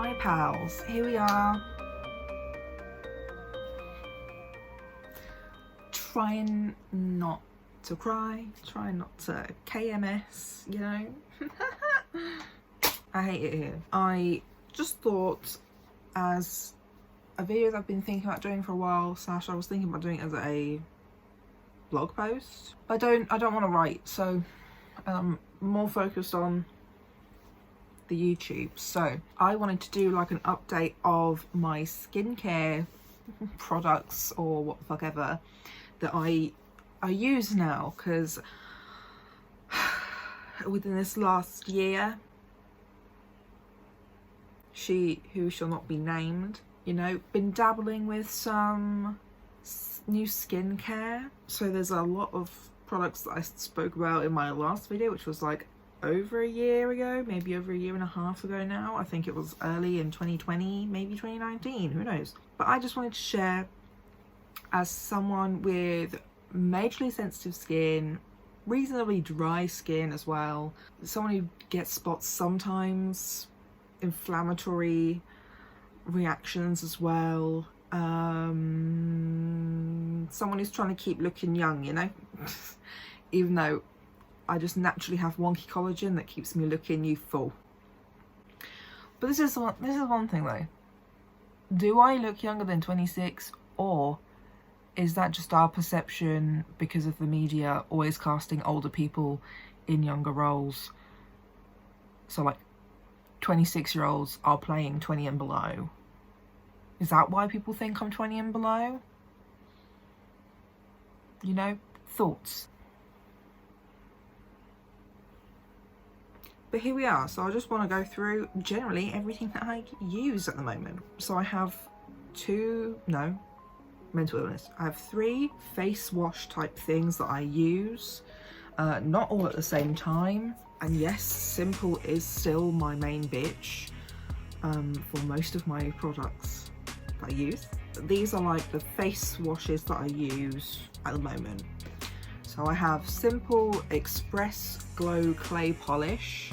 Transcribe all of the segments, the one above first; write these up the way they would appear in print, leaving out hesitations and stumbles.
Hi pals, here we are. Trying not to cry, trying not to KMS, you know. I hate it here. I just thought, as a video that I've been thinking about doing for a while, / I was thinking about doing it as a blog post. I don't want to write, so I'm more focused on the YouTube. So I wanted to do like an update of my skincare products, or what the fuck ever, that I use now, because within this last year, she who shall not be named, you know, been dabbling with some new skincare. So there's a lot of products that I spoke about in my last video, which was like over a year ago, maybe over a year and a half ago now. I think it was early in 2020, maybe 2019, who knows. But I just wanted to share, as someone with majorly sensitive skin, reasonably dry skin as well, someone who gets spots sometimes, inflammatory reactions as well, someone who's trying to keep looking young, you know. Even though I just naturally have wonky collagen that keeps me looking youthful. But this is one thing though. Do I look younger than 26, or is that just our perception because of the media always casting older people in younger roles? So like 26-year-olds are playing 20 and below. Is that why people think I'm 20 and below? You know, thoughts. But here we are. So I just want to go through generally everything that I use at the moment. So I have mental illness. I have 3 face wash type things that I use, not all at the same time. And yes, simple is still my main bitch for most of my products that I use. But these are like the face washes that I use at the moment. So I have Simple Express Glow Clay Polish,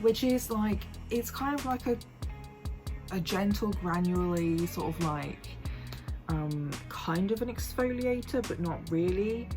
which is like, it's kind of like a gentle, granularly sort of like kind of an exfoliator, but not really.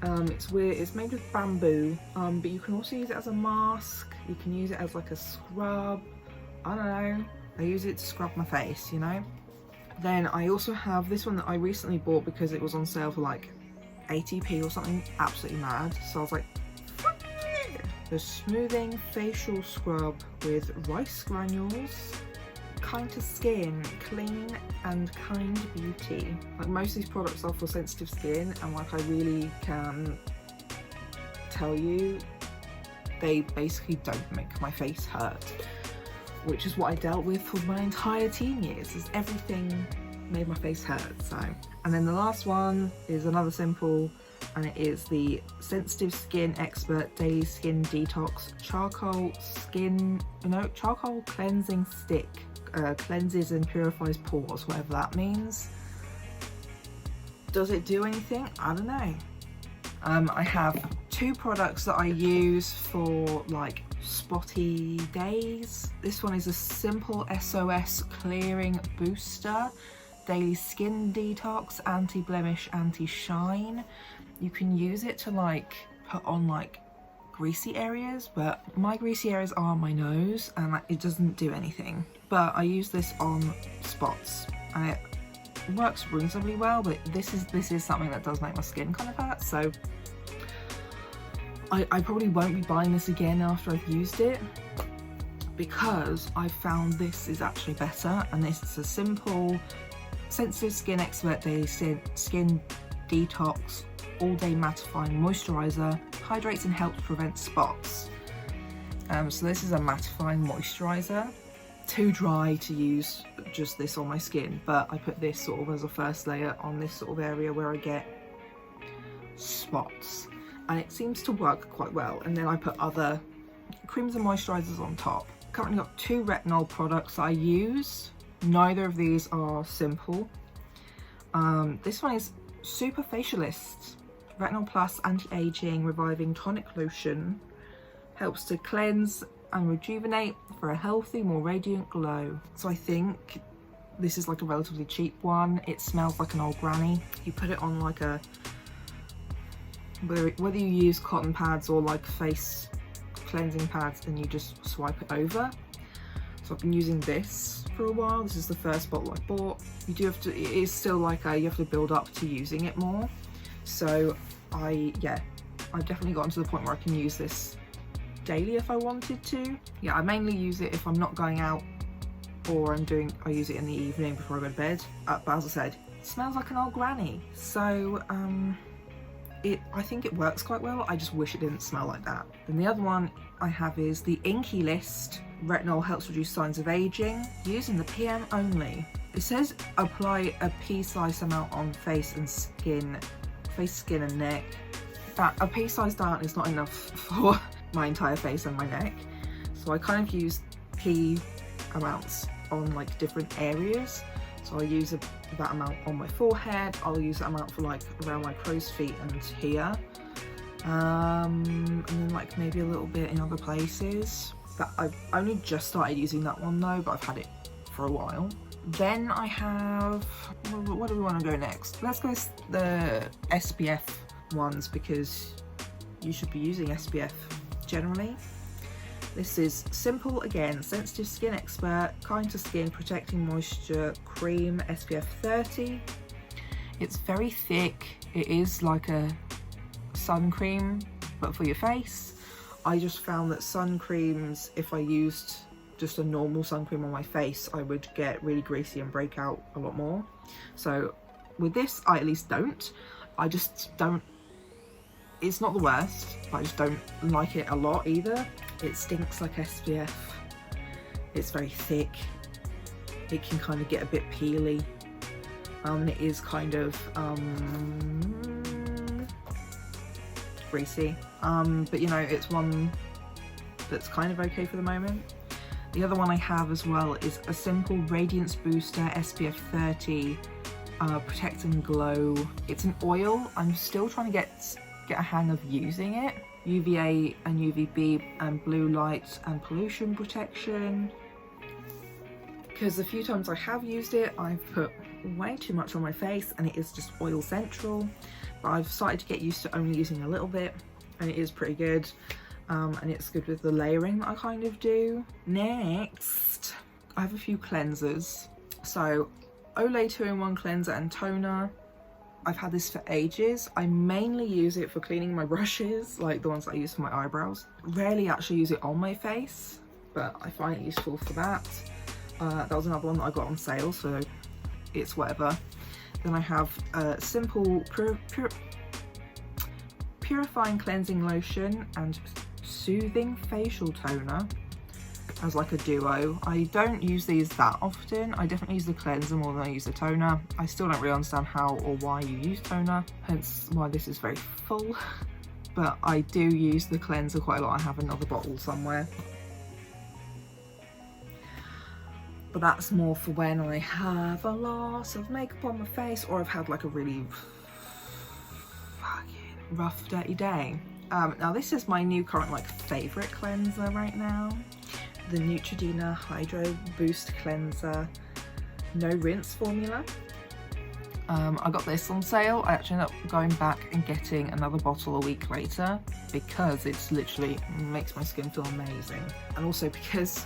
It's weird, it's made with bamboo, but you can also use it as a mask, you can use it as like a scrub, I don't know, I use it to scrub my face, you know. Then I also have this one that I recently bought because it was on sale for like 80p or something, absolutely mad, so I was like, the Smoothing Facial Scrub with rice granules, kind to skin, clean and kind beauty. Like, most of these products are for sensitive skin, and like I really can tell you, they basically don't make my face hurt, which is what I dealt with for my entire teen years, is everything made my face hurt. So, and then the last one is another Simple, and it is the Sensitive Skin Expert Daily Skin Detox Charcoal Cleansing Stick. Cleanses and purifies pores, whatever that means. Does it do anything? I don't know. I have 2 products that I use for like spotty days. This one is a Simple SOS Clearing Booster Daily Skin Detox Anti-Blemish Anti-Shine. You can use it to like put on like greasy areas, but my greasy areas are my nose, and like, it doesn't do anything. But I use this on spots and it works reasonably well, but this is something that does make my skin kind of hurt, so I probably won't be buying this again after I've used it, because I found this is actually better. And this is a Simple Sensitive Skin Expert Daily Skin Detox All Day Mattifying Moisturizer, hydrates and helps prevent spots. So this is a mattifying moisturizer. Too dry to use just this on my skin, but I put this sort of as a first layer on this sort of area where I get spots, and it seems to work quite well. And then I put other creams and moisturizers on top. Currently got 2 retinol products I use. Neither of these are Simple. This one is Super Facialist Retinol Plus Anti-Aging Reviving Tonic Lotion. Helps to cleanse and rejuvenate for a healthy, more radiant glow. So I think this is like a relatively cheap one. It smells like an old granny. You put it on like a, whether you use cotton pads or like face cleansing pads, and you just swipe it over. So I've been using this for a while. This is the first bottle I bought. You do have to, it is still like you have to build up to using it more. So I've definitely gotten to the point where I can use this daily if I wanted to. Yeah, I mainly use it if I'm not going out, or I use it in the evening before I go to bed. But as I said, it smells like an old granny. So I think it works quite well. I just wish it didn't smell like that. And the other one I have is the Inky List. Retinol helps reduce signs of aging, using the PM only. It says apply a pea-sized amount on face, skin and neck. But a pea-sized amount is not enough for my entire face and my neck. So I kind of use pea amounts on like different areas. So I use that amount on my forehead. I'll use that amount for like around my crow's feet and here. And then like maybe a little bit in other places. But I've only just started using that one though, but I've had it for a while. Then I have, what do we want to go next? Let's go the SPF ones, because you should be using SPF generally. This is simple, again, sensitive skin expert, kind to skin, protecting moisture cream, SPF 30. It's very thick. It is like a sun cream, but for your face. I just found that sun creams, if I used just a normal sun cream on my face, I would get really greasy and break out a lot more. So with this, I at least don't. I just don't, it's not the worst, but I just don't like it a lot either. It stinks like SPF. It's very thick. It can kind of get a bit peely. And it is kind of greasy. But you know, it's one that's kind of okay for the moment. The other one I have as well is a simple Radiance Booster SPF 30 Protect and Glow. It's an oil. I'm still trying to get a hang of using it. UVA and UVB and blue light and pollution protection. Because the few times I have used it, I've put way too much on my face and it is just oil central. But I've started to get used to only using a little bit, and it is pretty good. And it's good with the layering that I kind of do. Next, I have a few cleansers. So Olay 2-in-1 cleanser and toner. I've had this for ages. I mainly use it for cleaning my brushes, like the ones that I use for my eyebrows. Rarely actually use it on my face, but I find it useful for that. That was another one that I got on sale, so it's whatever. Then I have a simple purifying cleansing lotion and soothing facial toner as like a duo. I don't use these that often. I definitely use the cleanser more than I use the toner. I still don't really understand how or why you use toner, hence why this is very full. But I do use the cleanser quite a lot. I have another bottle somewhere. But that's more for when I have a lot of makeup on my face, or I've had like a really fucking rough, dirty day. Now this is my new current like favourite cleanser right now. The Neutrogena Hydro Boost Cleanser No Rinse formula. I got this on sale. I actually ended up going back and getting another bottle a week later because it's literally makes my skin feel amazing. And also because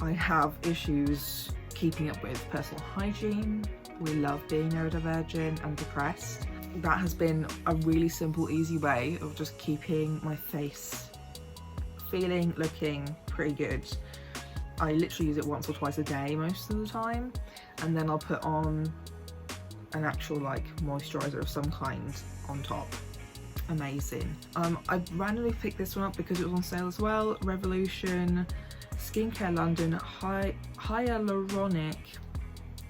I have issues keeping up with personal hygiene. We love being neurodivergent and depressed. That has been a really simple, easy way of just keeping my face feeling, looking pretty good. I literally use it once or twice a day most of the time, and then I'll put on an actual like moisturizer of some kind on top. Amazing. I randomly picked this one up because it was on sale as well. Revolution Skincare London Hyaluronic,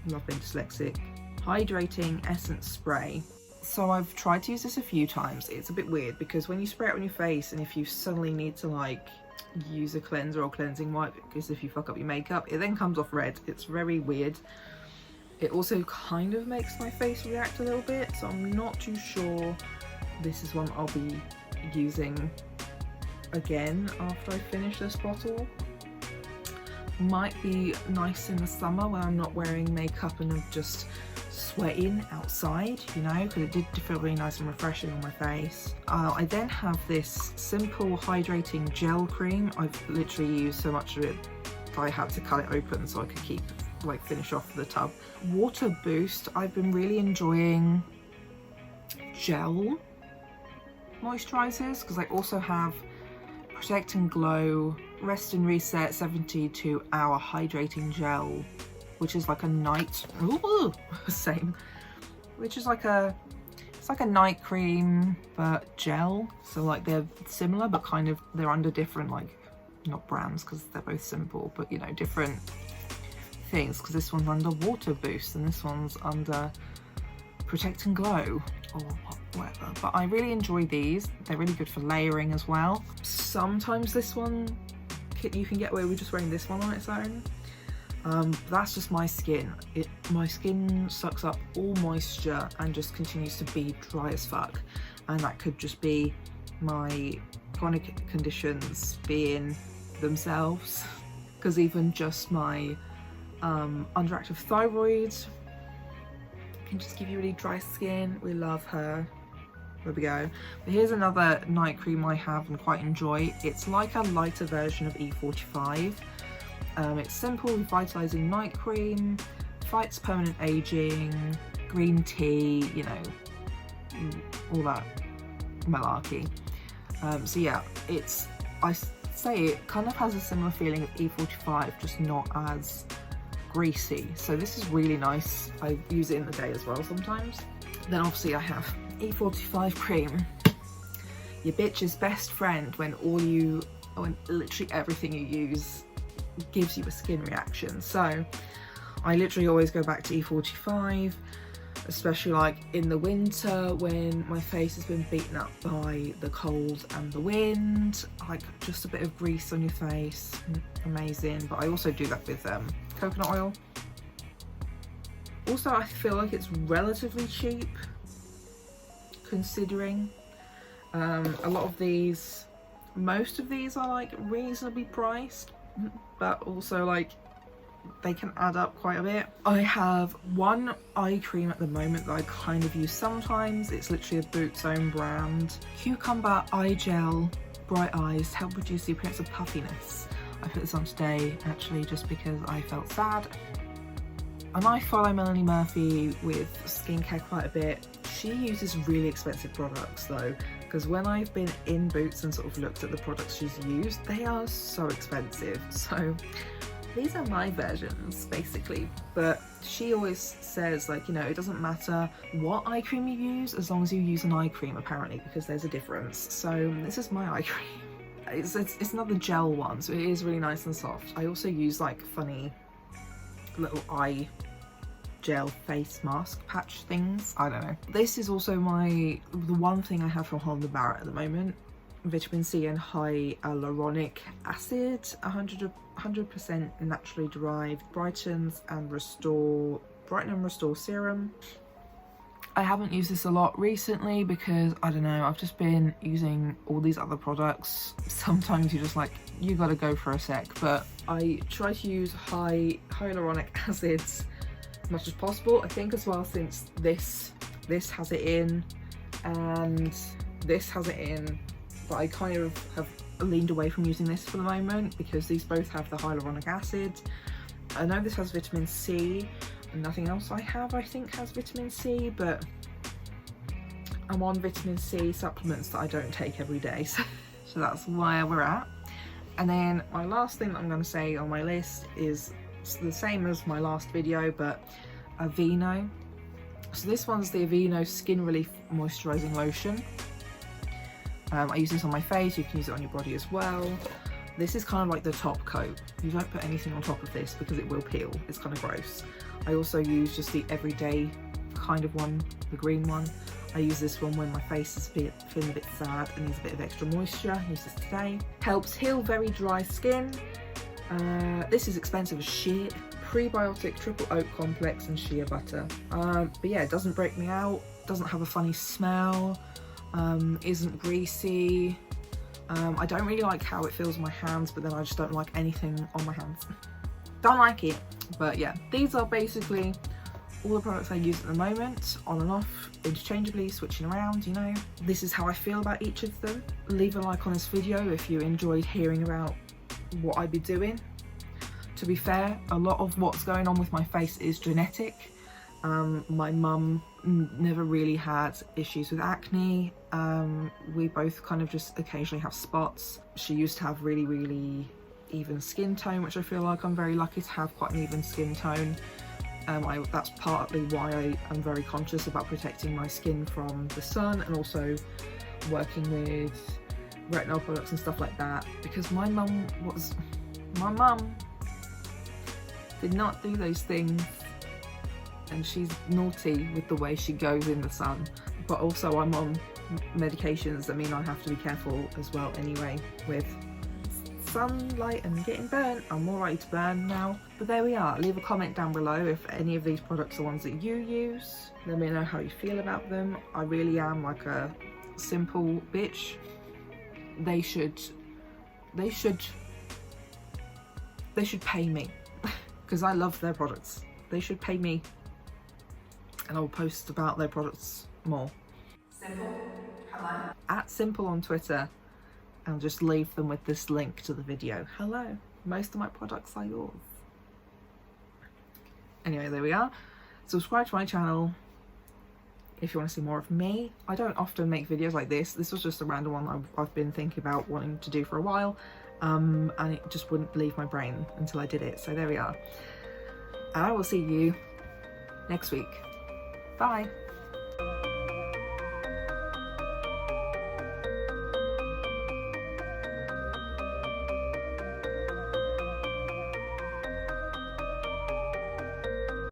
love being dyslexic, hydrating essence spray. So I've tried to use this a few times. It's a bit weird because when you spray it on your face, and if you suddenly need to like use a cleanser or cleansing wipe, because if you fuck up your makeup, it then comes off red. It's very weird. It also kind of makes my face react a little bit, so I'm not too sure this is one I'll be using again after I finish this bottle. Might be nice in the summer when I'm not wearing makeup and I'm just sweating outside, you know, because it did feel really nice and refreshing on my face. I then have this simple hydrating gel cream. I've literally used so much of it I had to cut it open so I could keep, like, finish off the tub. Water Boost, I've been really enjoying gel moisturizers because I also have Protect and Glow Rest and Reset 72 hour hydrating gel, which is like a night, ooh, same, which is like a, it's like a night cream but gel. So like they're similar but kind of, they're under different, like, not brands because they're both simple, but you know, different things, because this one's under Water Boost and this one's under Protect and Glow or whatever. But I really enjoy these. They're really good for layering as well. Sometimes this one you can get away with just wearing this one on its own. That's just my skin. My skin sucks up all moisture and just continues to be dry as fuck, and that could just be my chronic conditions being themselves, because even just my underactive thyroid can just give you really dry skin. We love her. There we go. But here's another night cream I have and quite enjoy. It's like a lighter version of E45. It's simple, revitalizing night cream, fights permanent aging, green tea, you know, all that malarkey. So yeah, I say it kind of has a similar feeling of E45, just not as greasy. So this is really nice. I use it in the day as well sometimes. Then obviously I have E45 cream, your bitch's best friend when literally everything you use gives you a skin reaction. So I literally always go back to E45, especially like in the winter when my face has been beaten up by the cold and the wind, like just a bit of grease on your face, amazing. But I also do that with coconut oil. Also, I feel like it's relatively cheap considering a lot of these, most of these are like reasonably priced, but also like they can add up quite a bit. I have one eye cream at the moment that I kind of use sometimes. It's literally a Boots own brand. Cucumber Eye Gel Bright Eyes to help reduce the appearance of puffiness. I put this on today actually just because I felt sad. And I follow Melanie Murphy with skincare quite a bit. She uses really expensive products though, because when I've been in Boots and sort of looked at the products she's used, they are so expensive. So these are my versions basically, but she always says, like, you know, it doesn't matter what eye cream you use as long as you use an eye cream apparently, because there's a difference. So this is my eye cream. It's another gel one, so it is really nice and soft. I also use like funny little eye gel face mask patch things. I don't know. This is also the one thing I have from Holland & Barrett at the moment. Vitamin C and hyaluronic acid, 100% naturally derived, brighten and restore serum. I haven't used this a lot recently because I don't know, I've just been using all these other products. Sometimes you're just like, you gotta go for a sec, but I try to use hyaluronic acids as much as possible. I think as well, since this has it in and this has it in, but I kind of have leaned away from using this for the moment because these both have the hyaluronic acid. I know this has vitamin C, and nothing else I have I think has vitamin C, but I'm on vitamin C supplements that I don't take every day, so that's where we're at. And then my last thing that I'm going to say on my list is the same as my last video, but Aveeno. So this one's the Aveeno Skin Relief Moisturizing Lotion. I use this on my face, you can use it on your body as well. This is kind of like the top coat. You don't put anything on top of this because it will peel. It's kind of gross. I also use just the everyday kind of one, the green one. I use this one when my face is feeling a bit sad and needs a bit of extra moisture. I use this today. Helps heal very dry skin. This is expensive as shit. Prebiotic triple oat complex and shea butter. But yeah, it doesn't break me out. Doesn't have a funny smell. Isn't greasy. I don't really like how it feels on my hands, but then I just don't like anything on my hands. Don't like it. But yeah, these are basically all the products I use at the moment, on and off, interchangeably, switching around, you know. This is how I feel about each of them. Leave a like on this video if you enjoyed hearing about what I'd be doing. To be fair, a lot of what's going on with my face is genetic. My mum never really had issues with acne. We both kind of just occasionally have spots. She used to have really even skin tone, which I feel like I'm very lucky to have quite an even skin tone. That's partly why I am very conscious about protecting my skin from the sun, and also working with retinol products and stuff like that, because my mum did not do those things, and she's naughty with the way she goes in the sun. But also I'm on medications that mean I have to be careful as well anyway with sunlight and getting burnt. I'm more likely to burn now. But there we are. Leave a comment down below if any of these products are ones that you use. Let me know how you feel about them. I really am like a simple bitch. They should pay me because I love their products. They should pay me, and I'll post about their products more. Simple, hello. @simple on Twitter, and just leave them with this link to the video. Hello, most of my products are yours. Anyway, there we are. Subscribe to my channel if you want to see more of me. I don't often make videos like this. This was just a random one I've been thinking about wanting to do for a while, and it just wouldn't leave my brain until I did it. So there we are. And I will see you next week. Bye.